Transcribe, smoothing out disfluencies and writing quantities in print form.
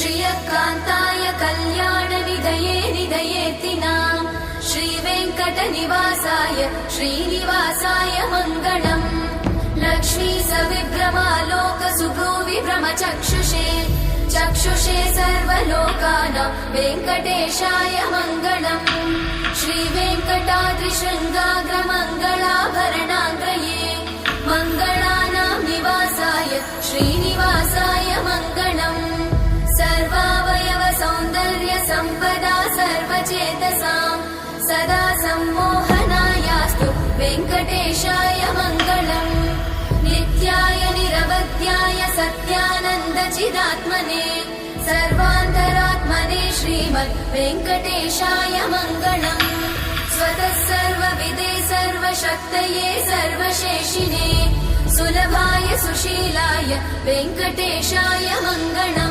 श्रियकान्ताय कल्याणनिधये निधयेतिनाम् श्रीवेङ्कटनिवासाय श्रीनिवासाय मङ्गलम्। लक्ष्मी सविभ्रमालोकसुभ्रूविभ्रमचक्षुषे चक्षुषे सर्वलोकानां वेङ्कटेशाय मङ्गलम्। श्रीवेङ्कटाद्रिशृङ्गाग्रमङ्गलाभरणाङ्गये मङ्गलानां निवासाय श्रीनिवासाय मङ्गलम्। सर्वावयव सौन्दर्य सम्पदा सर्वचेतसां सदा सम्मोहनायास्तु वेङ्कटेशाय मङ्गलम्। नित्याय निरवध्याय सत्यानन्दचिदात्मने सर्वान्तरात्मने श्रीमद् वेङ्कटेशाय मङ्गलम्। स्वतः सर्वविदे सर्वशक्तये सर्वशेषिने सुलभाय सुशीलाय वेङ्कटेशाय मङ्गलम्।